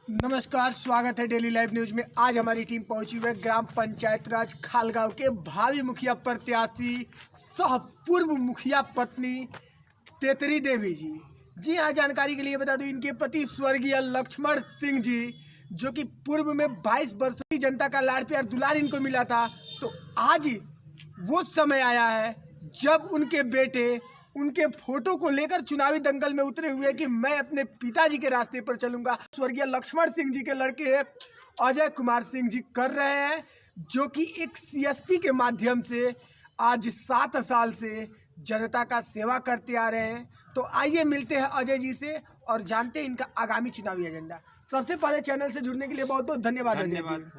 नमस्कार, स्वागत है डेली लाइव न्यूज में। आज हमारी टीम पहुंची हुई है ग्राम पंचायत राज खालगांव के भावी मुखिया प्रत्याशी सह पूर्व मुखिया पत्नी तेतरी देवी जी। जी हाँ, जानकारी के लिए बता दूं, इनके पति स्वर्गीय लक्ष्मण सिंह जी, जो कि पूर्व में 22 वर्षों की जनता का लाड़ प्यार दुलार इनको मिला था, तो आज वो समय आया है जब उनके बेटे उनके फोटो को लेकर चुनावी दंगल में उतरे हुए कि मैं अपने पिताजी के रास्ते पर चलूंगा। स्वर्गीय लक्ष्मण सिंह जी के लड़के अजय कुमार सिंह जी कर रहे हैं, जो कि एक सीएसपी के माध्यम से आज 7 साल से जनता का सेवा करते आ रहे हैं। तो आइए मिलते हैं अजय जी से और जानते हैं इनका आगामी चुनावी एजेंडा। सबसे पहले चैनल से जुड़ने के लिए बहुत बहुत धन्यवाद। धन्यवाद।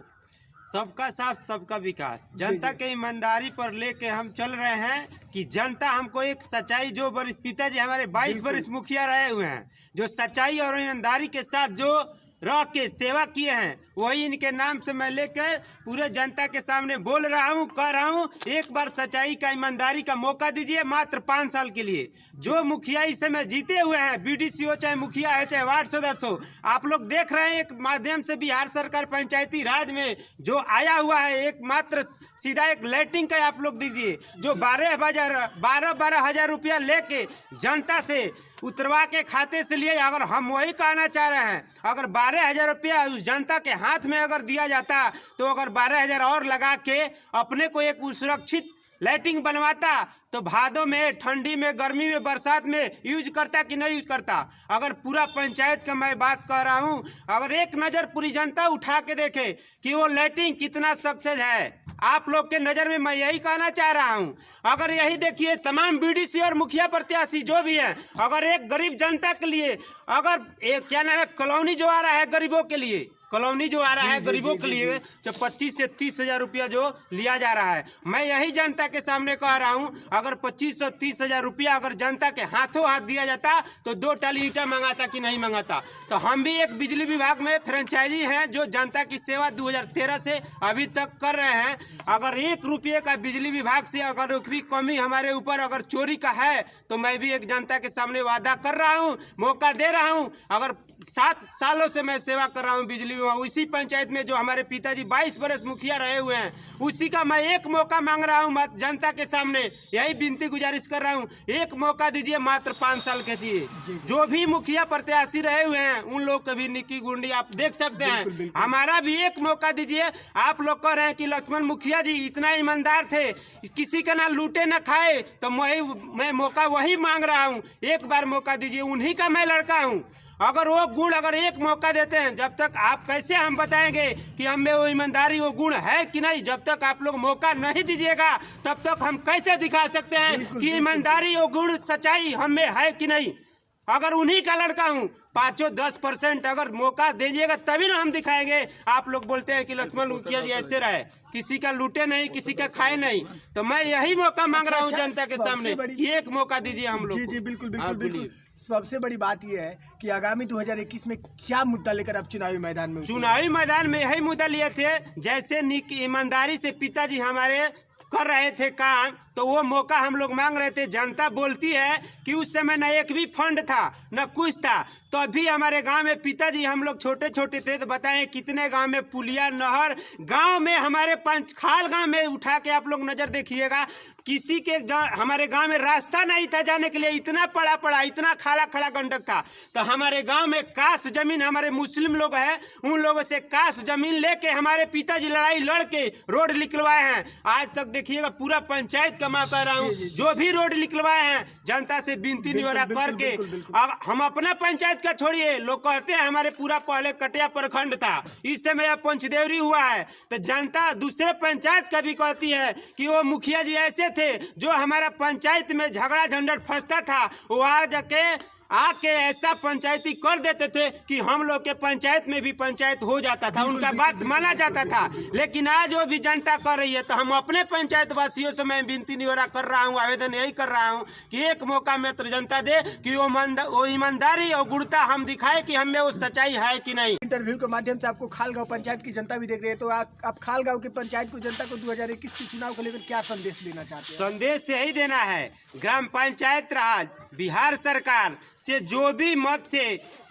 सबका साथ सबका विकास, जनता के ईमानदारी पर लेके हम चल रहे हैं कि जनता हमको एक सच्चाई, जो पिताजी हमारे 22 वर्ष मुखिया रहे हुए हैं, जो सच्चाई और ईमानदारी के साथ जो रह के सेवा किए हैं, वही इनके नाम से मैं लेकर पूरे जनता के सामने बोल रहा हूँ, कह रहा हूँ। एक बार सच्चाई का, ईमानदारी का मौका दीजिए, मात्र 5 साल के लिए। जो मुखिया इस समय जीते हुए हैं, बीडीसी हो चाहे मुखिया है चाहे वार्ड सदस्य हो, आप लोग देख रहे हैं एक माध्यम से बिहार सरकार पंचायती राज में जो आया हुआ है, एक मात्र सीधा एक लाइटिंग का आप लोग दीजिए, जो 12 हजार रुपया लेके जनता से उतरवा के खाते से लिए। अगर हम वही कहना चाह रहे हैं, अगर 12,000 रुपया उस जनता के हाथ में अगर दिया जाता, तो अगर 12,000 और लगा के अपने को एक सुरक्षित लाइटिंग बनवाता, तो भादों में, ठंडी में, गर्मी में, बरसात में यूज करता कि नहीं यूज करता। अगर पूरा पंचायत का मैं बात कर रहा हूँ, अगर एक नज़र पूरी जनता उठा के देखे कि वो लाइटिंग कितना सक्सेस है, आप लोग के नज़र में मैं यही कहना चाह रहा हूं। अगर यही देखिए, तमाम बीडीसी और मुखिया प्रत्याशी जो भी है, अगर एक गरीब जनता के लिए, अगर एक क्या नाम है, कॉलोनी जो आ रहा है गरीबों के लिए, कॉलोनी जो आ रहा है गरीबों के लिए, जब 25 से 30 हजार रुपया जो लिया जा रहा है, मैं यही जनता के सामने कह रहा हूं, अगर 25 से 30 हजार रुपया अगर जनता के हाथों हाथ दिया जाता, तो 2 टाली ईंटा मंगाता कि नहीं मंगाता। तो हम भी एक बिजली विभाग में फ्रेंचाइजी हैं, जो जनता की सेवा 2013 से अभी तक कर रहे हैं। अगर 1 रुपये का बिजली विभाग से अगर भी कमी हमारे ऊपर अगर चोरी का है, तो मैं भी एक जनता के सामने वादा कर रहा हूँ, मौका दे रहा हूँ। अगर 7 सालों से मैं सेवा कर रहा हूँ बिजली विभाग, उसी पंचायत में जो हमारे पिताजी 22 वर्ष मुखिया रहे हुए हैं, उसी का मैं एक मौका मांग रहा हूँ जनता के सामने। यही विनती गुजारिश कर रहा हूँ, एक मौका दीजिए, मात्र 5 साल के चाहिए। जो भी मुखिया प्रत्याशी रहे हुए हैं, उन लोग के भी निकी गुंडी आप देख सकते हैं। हमारा भी एक मौका दीजिए। आप लोग कह रहे हैं कि लक्ष्मण मुखिया जी इतना ईमानदार थे, किसी का ना लूटे ना खाए, तो मैं मौका वही मांग रहा हूँ। एक बार मौका दीजिए, उन्हीं का मैं लड़का हूँ। अगर वो गुण अगर एक मौका देते हैं, जब तक आप कैसे हम बताएंगे कि हम में वो ईमानदारी, वो गुण है कि नहीं। जब तक आप लोग मौका नहीं दीजिएगा, तब तक हम कैसे दिखा सकते हैं कि ईमानदारी, वो गुण, सच्चाई हम में है कि नहीं। अगर उन्हीं का लड़का हूँ, 5-10% अगर मौका दीजिएगा, तभी ना हम दिखाएंगे। आप लोग बोलते हैं कि लक्ष्मण मुखिया जी ऐसे रहे, किसी का लूटे नहीं, किसी का खाए नहीं। तो मैं यही मौका मांग रहा हूँ जनता के सामने, एक मौका दीजिए हम लोग। जी बिल्कुल बिल्कुल बिल्कुल। सबसे बड़ी बात यह है कि आगामी 2021 में क्या मुद्दा लेकर आप चुनावी मैदान में? चुनावी मैदान में यही मुद्दा लिए थे, जैसे ईमानदारी से पिताजी हमारे कर रहे थे काम, तो वो मौका हम लोग मांग रहे थे। जनता बोलती है कि उस समय न एक भी फंड था, न कुछ था, तो अभी हमारे गांव में पिताजी हम लोग छोटे छोटे थे, तो बताएं कितने गांव में पुलिया, नहर, गांव में हमारे पंचखाल गांव में उठा के आप लोग नज़र देखिएगा, किसी के हमारे गांव में रास्ता नहीं था जाने के लिए, इतना पड़ा इतना खड़ा गंडक था। तो हमारे गांव में काश जमीन, हमारे मुस्लिम लोग हैं, उन लोगों से काश जमीन लेके हमारे पिताजी लड़ाई लड़ के रोड निकलवाए हैं। आज तक देखिएगा, पूरा पंचायत का मैं कह रहा हूँ, जो भी रोड निकलवाए हैं, जनता से विनती नहीं हो रहा करके। अब हम अपना पंचायत का छोड़िए, लोग कहते हैं हमारे पूरा पहले कटिया प्रखंड था, इस समय अब पंचदेवरी हुआ है। तो जनता दूसरे पंचायत का भी कहती है कि वो मुखिया जी ऐसे थे, जो हमारा पंचायत में झगड़ा झंझट फंसता था, वो आ जाके आके ऐसा पंचायती कर देते थे कि हम लोग के पंचायत में भी पंचायत हो जाता था, उनका बात माना जाता था। लेकिन आज वो भी जनता कर रही है, तो हम अपने पंचायत वासियों से मैं विनती निहोरा कर रहा हूँ, आवेदन यही कर रहा हूँ कि एक मौका मात्र जनता दे कि वो ईमानदारी और गुणता हम दिखाए कि हमें वो सच्चाई है कि नहीं। इंटरव्यू के माध्यम से आपको खालगांव पंचायत की जनता भी देख रही है, तो आप खालगांव की पंचायत को, जनता को 2021 के चुनाव को लेकर क्या संदेश देना चाहते हैं? संदेश यही देना है, ग्राम पंचायत राज, बिहार सरकार से जो भी मत से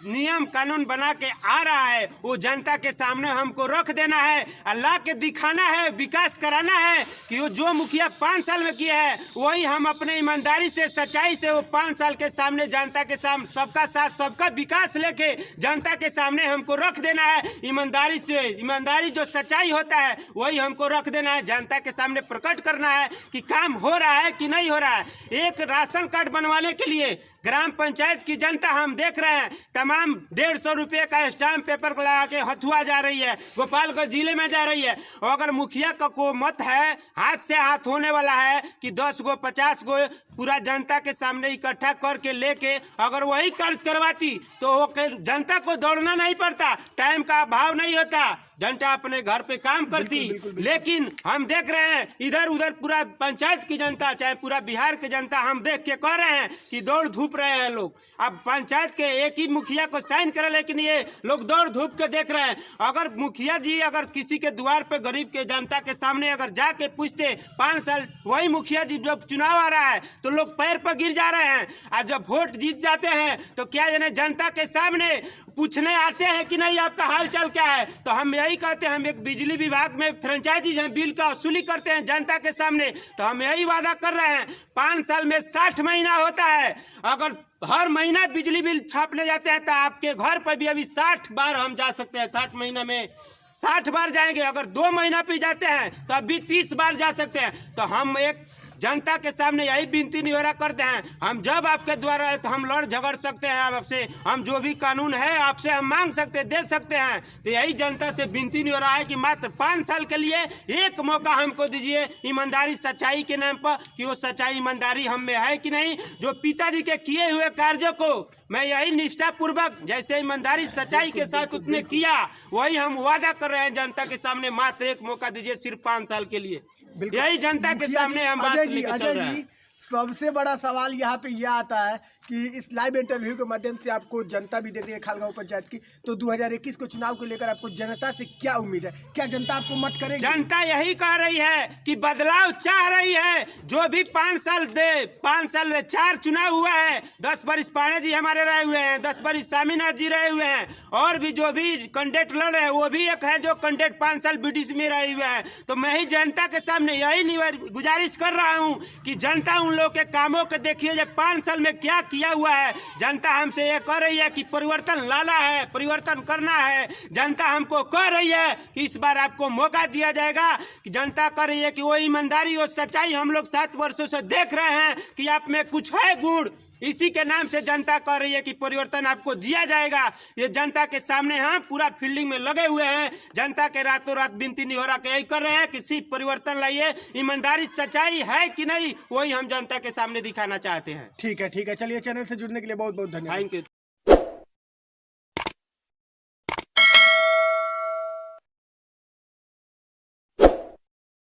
नियम कानून बना के आ रहा है वो जनता के सामने हमको रख देना है, अल्लाह के दिखाना है, विकास कराना है कि वो जो मुखिया 5 साल में किया है वही हम अपने ईमानदारी से सच्चाई से वो 5 साल के सामने जनता के सामने सबका साथ सबका विकास लेके जनता के सामने हमको रख देना है। ईमानदारी से, ईमानदारी जो सच्चाई होता है वही हमको रख देना है, जनता के सामने प्रकट करना है कि काम हो रहा है कि नहीं हो रहा है। एक राशन कार्ड बनवाने के लिए ग्राम पंचायत की जनता हम देख रहे हैं तमाम 150 रुपये का स्टाम्प पेपर लगा के हथुआ जा रही है, गोपालगंज जिले में जा रही है। और अगर मुखिया का को मत है हाथ से हाथ होने वाला है कि 10 गो 50 गो पूरा जनता के सामने इकट्ठा करके लेके अगर वही कार्य करवाती तो वो जनता को दौड़ना नहीं पड़ता, टाइम का अभाव नहीं होता, जनता अपने घर पे काम करती। बिल्कुल। लेकिन हम देख रहे हैं इधर उधर पूरा पंचायत की जनता चाहे पूरा बिहार की जनता हम देख के कह रहे हैं कि दौड़ धूप रहे हैं लोग। अब पंचायत के एक ही मुखिया को साइन करे लेकिन ये लोग दौड़ धूप के देख रहे हैं। अगर मुखिया जी अगर किसी के द्वार पे गरीब के जनता के सामने अगर जाके पूछते 5 साल वही मुखिया जी जब चुनाव आ रहा है तो लोग पैर पर गिर जा रहे हैं, और जब वोट जीत जाते हैं तो क्या जाने जनता के सामने पूछने आते हैं कि नहीं आपका हाल चाल क्या है। तो हम यही कहते हैं, हम एक बिजली विभाग में फ्रेंचाइजी हैं, बिल का वसूली करते हैं जनता के सामने, तो हम यही वादा कर रहे हैं 5 साल में 60 महीना होता है, अगर हर महीना बिजली बिल छापने जाते हैं तो आपके घर पर भी अभी 60 बार हम जा सकते हैं, 60 महीना में 60 बार जाएंगे। अगर 2 महीना पे जाते हैं तो अभी 30 बार जा सकते हैं। तो हम एक जनता के सामने यही विनती निहोरा करते हैं, हम जब आपके द्वारा है तो हम लड़ झगड़ सकते हैं आपसे, हम जो भी कानून है आपसे हम मांग सकते हैं, दे सकते हैं। तो यही जनता से विनती निहोरा है कि मात्र 5 साल के लिए एक मौका हमको दीजिए ईमानदारी सच्चाई के नाम पर, कि वो सच्चाई ईमानदारी हम में है कि नहीं। जो पिताजी के किए हुए कार्यों को मैं यही निष्ठापूर्वक जैसे ईमानदारी सच्चाई के साथ उतने किया वही हम वादा कर रहे हैं जनता के सामने, मात्र एक मौका दीजिए सिर्फ 5 साल के लिए। यही जनता के सामने हम बात लेके चल रहे हैं। सबसे बड़ा सवाल यहाँ पे यह आता है कि इस लाइव इंटरव्यू के माध्यम से आपको जनता भी देख रही है खालगांव पंचायत की, तो 2021 को चुनाव को लेकर आपको जनता से क्या उम्मीद है? क्या जनता आपको मत करेगी? जनता यही कह रही है कि बदलाव चाह रही है। जो भी 5 साल दे, 5 साल में 4 चुनाव हुआ है, 10 बरिस पाणे जी हमारे रहे हुए हैं, 10 बरिस स्वामीनाथ जी रहे हुए हैं, और भी जो भी कैंडिडेट लड़ रहे हैं वो भी एक है जो कैंडिडेट 5 साल बीडीसी में रहे हुए हैं। तो मैं ही जनता के सामने यही गुजारिश कर रहा हूँ कि जनता उन लोग के कामों के देखिए जब 5 साल में क्या किया हुआ है। जनता हमसे ये कह रही है कि परिवर्तन लाना है, परिवर्तन करना है। जनता हमको कह रही है कि इस बार आपको मौका दिया जाएगा, कि जनता कह रही है कि वो ईमानदारी और सच्चाई हम लोग 7 वर्षों से देख रहे हैं कि आप में कुछ है गुण, इसी के नाम से जनता कह रही है कि परिवर्तन आपको दिया जाएगा। ये जनता के सामने हम पूरा फील्डिंग में लगे हुए हैं, जनता के रातों रात विनती निहोरा के यही कर रहे हैं कि सिर्फ परिवर्तन लाइए, ईमानदारी सच्चाई है कि नहीं वही हम जनता के सामने दिखाना चाहते हैं। ठीक है, चलिए चैनल से जुड़ने के लिए बहुत बहुत धन्यवाद। Thank you.